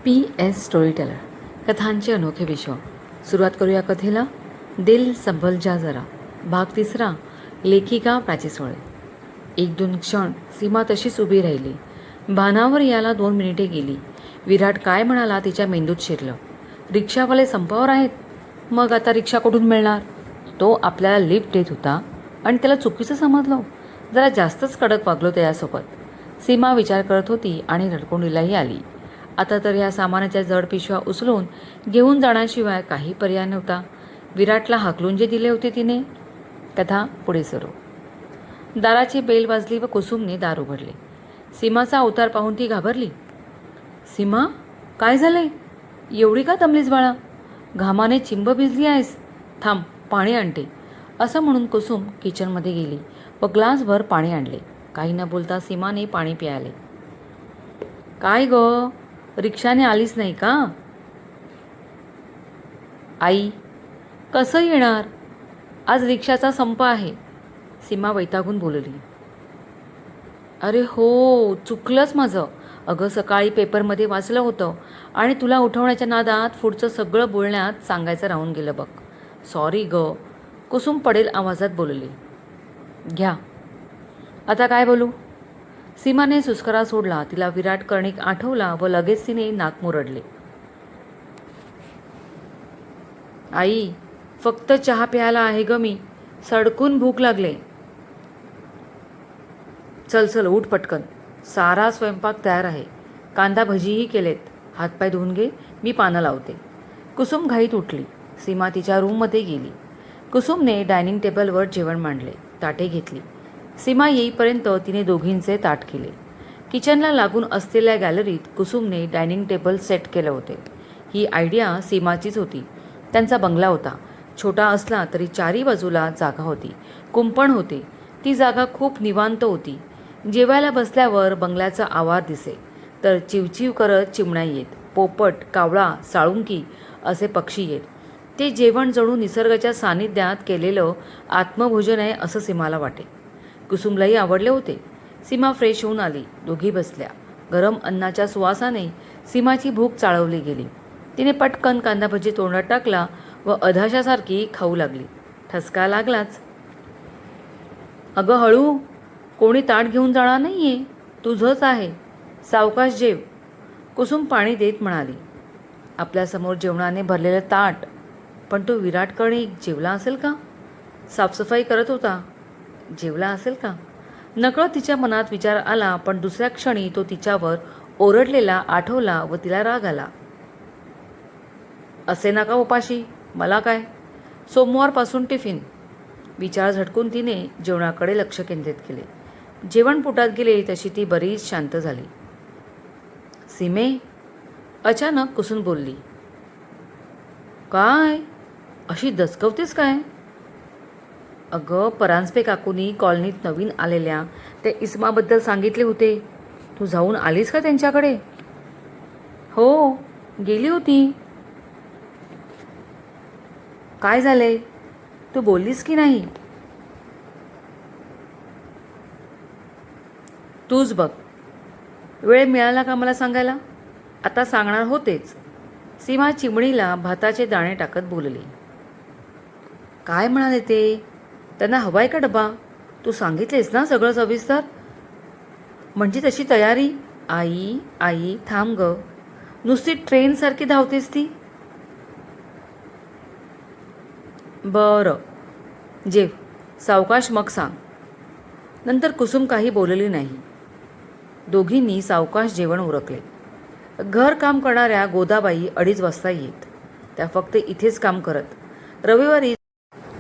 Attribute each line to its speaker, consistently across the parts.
Speaker 1: PS storyteller कथांचे अनोखे विश्व. सुरुवात करूया कथेला. दिल संभल जा जरा. भाग 3. लेखिका प्राची सोळे. 1-2 क्षण सीमा तशीच उभी राहिली. भानावर याला 2 मिनिटे गेली. विराट काय म्हणाला तिच्या मेंदूत शिरलं. रिक्षावाले संपावर आहेत. मग आता रिक्षा कुठून मिळणार? तो आपल्याला लिफ्ट देत होता आणि त्याला चुकीचं समजलं. जरा जास्तच कडक वागलो त्याच्यासोबत. सीमा विचार करत होती आणि रडकुंडीलाही आली. आता तर या सामानाच्या जड पिशव्या उचलून घेऊन जाण्याशिवाय काही पर्याय नव्हता. विराटला हाकलून जे दिले होते तिने. कथा पुढे सुरू. दाराची बेल वाजली व कुसुमने दार उघडले. सीमाचा अवतार पाहून ती घाबरली. सीमा, काय झालंय? एवढी का दमलीस बाळा? घामाने चिंब भिजली आहेस. थांब, पाणी आणते, असं म्हणून कुसुम किचनमध्ये गेली व ग्लासभर पाणी आणले. काही न बोलता सीमाने पाणी प्यायले. काय ग, रिक्षाने आलीच नाही का? आई, कसं येणार? आज रिक्षाचा संप आहे, सीमा वैतागून बोलली. अरे हो, चुकलंच माझं. अगं, सकाळी पेपरमध्ये वाचलं होतं आणि तुला उठवण्याच्या नादात पुढचं सगळं बोलण्यात सांगायचं राहून गेलं बघ. सॉरी ग, कुसुम पडेल आवाजात बोलली. घ्या, आता काय बोलू? सीमाने सुस्करा सोडला. तिला विराट कर्णिक आठवला व लगेच तिने नाक मुरडले. आई, फक्त चहा प्यायला आहे ग मी. सडकून भूक लागले. चल चल, उठ पटकन. सारा स्वयंपाक तयार आहे. कांदा भजीही केलेत. हातपाय धुवून घे, मी पानं लावते. कुसुम घाईत उठली. सीमा तिच्या रूममध्ये गेली. कुसुमने डायनिंग टेबलवर जेवण मांडले. ताटे घेतली. सीमा येईपर्यंत तिने दोघींचे ताट केले. किचनला लागून असलेल्या गॅलरीत कुसुमने डायनिंग टेबल सेट केले होते. ही आयडिया सीमाचीच होती. त्यांचा बंगला होता. छोटा असला तरी चारी बाजूला जागा होती. कुंपण होते. ती जागा खूप निवांत होती. जेवायला बसल्यावर बंगल्याचा आवार दिसे तर चिवचिव करत चिमण्या येत. पोपट, कावळा, साळुंकी असे पक्षी येत. ते जेवण जणू निसर्गाच्या सानिध्यात केलेलं आत्मभोजन आहे असं सीमाला वाटे. कुसुमलाही आवडले होते. सीमा फ्रेश होऊन आली. दोघी बसल्या. गरम अन्नाच्या सुवासाने सीमाची भूक चाळवली गेली. तिने पटकन कांदा भजी तोंडात टाकला व अधाशासारखी खाऊ लागली. ठसका लागलाच. अगं हळू, कोणी ताट घेऊन जाणार नाहीये, तुझंच आहे. सावकाश जेव, कुसुम पाणी देत म्हणाली. आपल्यासमोर जेवणाने भरलेलं ताट. पण तो विराट कर्णिक जेवला असेल का? साफसफाई करत होता, जेवला असेल का? नकळत तिच्या मनात विचार आला. पण दुसऱ्या क्षणी तो तिच्यावर ओरडलेला आठवला व तिला राग आला. असे नका उपाशी, मला काय, सोमवारपासून टिफिन. विचार झटकून तिने जेवणाकडे लक्ष केंद्रित केले. जेवण पोटात गेले तशी ती बरीच शांत झाली. सीमे, अचानक कुसुम बोलली. काय, अशी दचकवतेस काय? अगं, परांजपे काकूनी कॉलनीत नवीन आलेल्या त्या इस्माबद्दल सांगितले होते. तू जाऊन आलीस का त्यांच्याकडे? हो, गेली होती. काय झालंय, तू बोललीस की नाही? तूच बघ. वेळ मिळाला का मला सांगायला? आता सांगणार होतेच. सीमा चिमणीला भाताचे दाणे टाकत बोलली. काय म्हणाले ते? त्यांना हवाय का डबा? तू सांगितलेस ना सगळं सविस्तर? म्हणजे तशी तयारी? आई आई, थांब ग, नुसती ट्रेनसारखी धावतेस ती. बरं, जेव, सावकाश मग सांग. नंतर कुसुम काही बोलली नाही. दोघींनी सावकाश जेवण उरकले. घरकाम करणाऱ्या गोदाबाई 2:30 वाजता येत. त्या फक्त इथेच काम करत.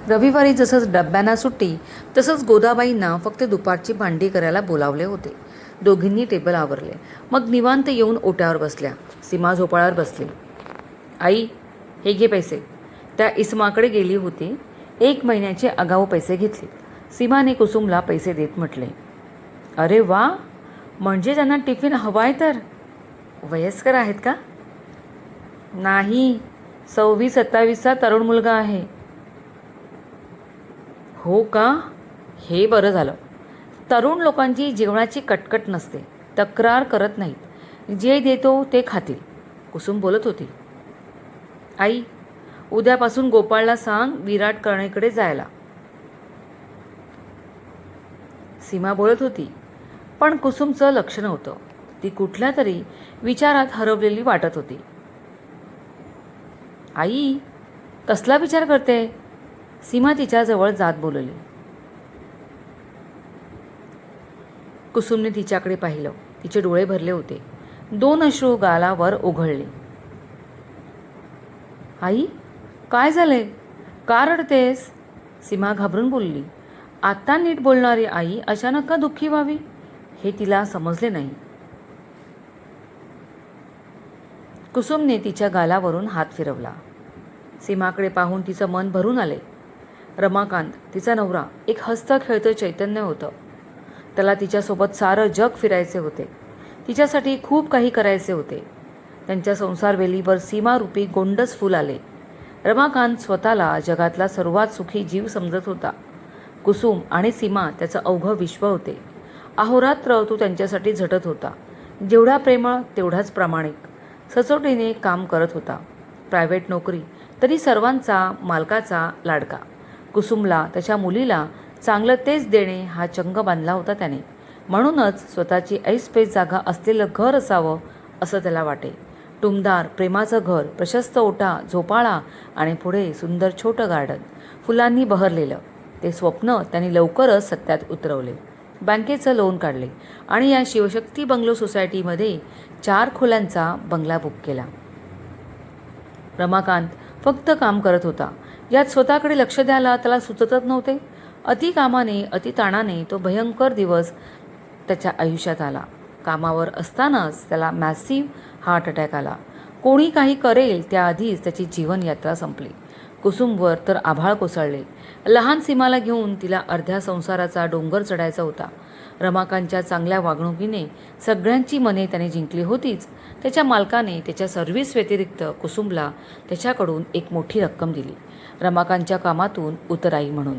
Speaker 1: रविवारी जसंच डब्यांना सुट्टी तसंच गोदाबाईंना फक्त दुपारची भांडी करायला बोलावले होते. दोघींनी टेबल आवरले. मग निवांत येऊन ओट्यावर बसल्या. सीमा झोपाळ्यावर बसली. आई, हे घे पैसे. त्या इस्माकडे गेली होती. 1 महिन्याचे आगाऊ पैसे घेतले. सीमाने कुसुमला पैसे देत म्हटले. अरे वा, म्हणजे त्यांना टिफिन हवाय तर? वयस्कर आहेत का? नाही, 26-27चा तरुण मुलगा आहे. हो का? हे बरं झालं. तरुण लोकांची जेवणाची कटकट नसते. तक्रार करत नाहीत. जे देतो ते खातील. कुसुम बोलत होती. आई, उद्यापासून गोपाळला सांग विराट करणेकडे जायला. सीमा बोलत होती, पण कुसुमचं लक्ष नव्हतं. ती कुठल्या तरी विचारात हरवलेली वाटत होती. आई, कसला विचार करते? सीमा तिच्याजवळ जात बोलली. कुसुमने तिच्याकडे पाहिलं. तिचे डोळे भरले होते. 2 अश्रू गालावर ओघळले. आई, काय झाले? का रडतेस? सीमा घाबरून बोलली. आता नीट बोलणारी आई अचानक का दुःखी व्हावी हे तिला समजले नाही. कुसुमने तिच्या गालावरून हात फिरवला. सीमाकडे पाहून तिचं मन भरून आले. रमाकांत, तिचा नवरा, एक हसतं खेळतं चैतन्य होतं. त्याला तिच्यासोबत सारं जग फिरायचे होते. तिच्यासाठी खूप काही करायचे होते. त्यांच्या संसारवेलीवर सीमारूपी गोंडस फूल आले. रमाकांत स्वतःला जगातला सर्वात सुखी जीव समजत होता. कुसुम आणि सीमा त्याचं अवघं विश्व होते. अहोरात्र तो त्यांच्यासाठी झटत होता. जेवढा प्रेमळ तेवढाच प्रामाणिक. सचोटीने काम करत होता. प्रायव्हेट नोकरी, तरी सर्वांचा मालकाचा लाडका. कुसुमला, त्याच्या मुलीला चांगलं तेच देणे हा चंग बांधला होता त्याने. म्हणूनच स्वतःची ऐसपैस जागा असलेलं घर असावं असं त्याला वाटे. टुमदार प्रेमाचं घर, प्रशस्त ओटा, झोपाळा आणि पुढे सुंदर छोटं गार्डन, फुलांनी बहरलेलं. ते स्वप्न त्यांनी लवकरच सत्यात उतरवले. बँकेचं लोन काढले आणि या शिवशक्ती बंगलो सोसायटीमध्ये 4 खोल्यांचा बंगला बुक केला. रमाकांत फक्त काम करत होता. यात स्वतःकडे लक्ष द्यायला त्याला सुचतच नव्हते. अति कामाने, अति ताणाने तो भयंकर दिवस त्याच्या आयुष्यात आला. कामावर असतानाच त्याला मॅसिव्ह हार्ट अटॅक आला. कोणी काही करेल त्याआधीच त्याची जीवनयात्रा संपली. कुसुमवर तर आभाळ कोसळले. लहान सीमाला घेऊन तिला अर्ध्या संसाराचा डोंगर चढायचा होता. रमाकांतच्या चांगल्या वागणुकीने सगळ्यांची मने त्याने जिंकली होतीच. त्याच्या मालकाने त्याच्या सर्व्हिस व्यतिरिक्त कुसुमला त्याच्याकडून एक मोठी रक्कम दिली, रमाकांतच्या कामातून उतराई म्हणून.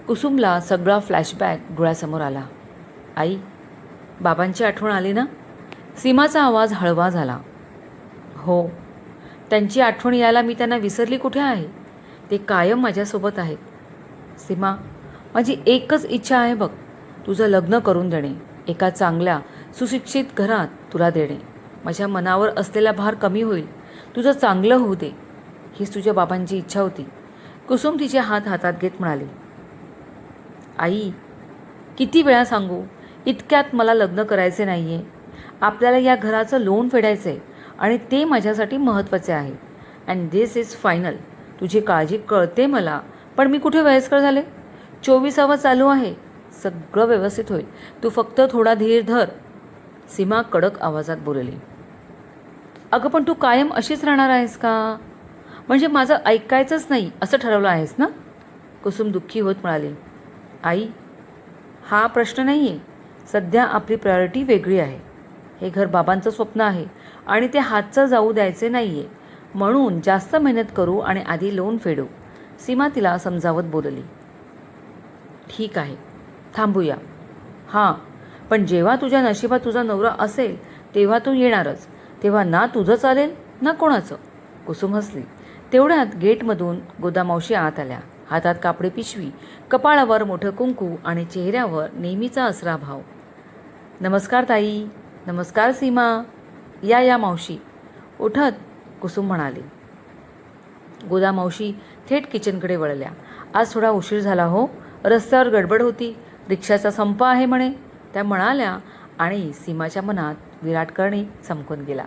Speaker 1: कुसुमला सगळा फ्लॅशबॅक डोळ्यासमोर आला. आई, बाबांची आठवण आली ना? सीमाचा आवाज हळवा झाला. हो, त्यांची आठवण यायला मी त्यांना विसरली कुठे आहे? ते कायम माझ्यासोबत आहेत. सीमा, माझी एकच इच्छा आहे बघ, तुझं लग्न करून देणे, एका चांगल्या सुशिक्षित घरात तुला देणे. माझ्या मनावर असलेला भार कमी होईल, तुझं चांगलं होऊ दे, हीच तुझ्या बाबांची इच्छा होती. कुसुम तिचे हात हातात घेत म्हणाली. आई, किती वेळा सांगू, इतक्यात मला लग्न करायचे नाही आहे. आपल्याला या घराचं लोन फेडायचं आहे आणि ते माझ्यासाठी महत्त्वाचे आहे. And this is final. तुझी काळजी कळते मला, पण मी कुठे वयस्कर झाले? 24वा चालू आहे. सगळं व्यवस्थित होईल, तू फक्त थोडा धीर धर, सीमा कडक आवाजात बोलली. अगं, पण तू कायम अशीच राहणार आहेस का? म्हणजे माझं ऐकायचंच नाही असं ठरवलं आहेस ना? कुसुम दुःखी होत म्हणाली. आई, हा प्रश्न नाही आहे. सध्या आपली प्रायोरिटी वेगळी आहे. हे घर बाबांचं स्वप्न आहे आणि ते हातचं जाऊ द्यायचे नाही आहे. म्हणून जास्त मेहनत करू आणि आधी लोन फेडू, सीमा तिला समजावत बोलली. ठीक आहे, थांबूया. हां, पण जेव्हा तुझ्या नशिबात तुझा नवरा असेल तेव्हा तू येणारच. तेव्हा ना तुझं चालेल ना कोणाचं. कुसुम हसली. तेवढ्यात गेटमधून गोदामावशी आत आल्या. हातात कापडी पिशवी, कपाळावर मोठं कुंकू आणि चेहऱ्यावर नेहमीचा असरा भाव. नमस्कार ताई. नमस्कार सीमा. या मावशी. उठत कुसुम म्हणाली. गोदामावशी थेट किचनकडे वळल्या. आज थोडा उशीर झाला हो, रस्त्यावर गडबड होती, रिक्षाचा संप आहे म्हणे, त्या म्हणाल्या आणि सीमाच्या मनात विराट करणे चमकून गेला.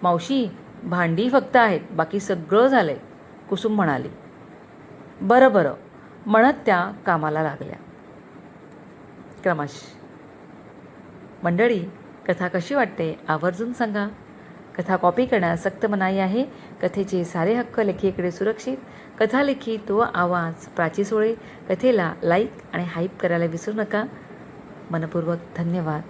Speaker 1: मावशी, भांडी फक्त आहेत, बाकी सगळं झालंय, कुसुम म्हणाली. बरं म्हणत त्या कामाला लागल्या. क्रमाश. मंडळी, कथा कशी वाटते आवर्जून सांगा. कथा कॉपी करण्यास सक्त मनाई आहे. कथेचे सारे हक्क लेखिकेकडे सुरक्षित. कथा लिखित व आवाज प्राची सोळे. कथेला लाईक आणि हाईप करायला विसरू नका. मनपूर्वक धन्यवाद.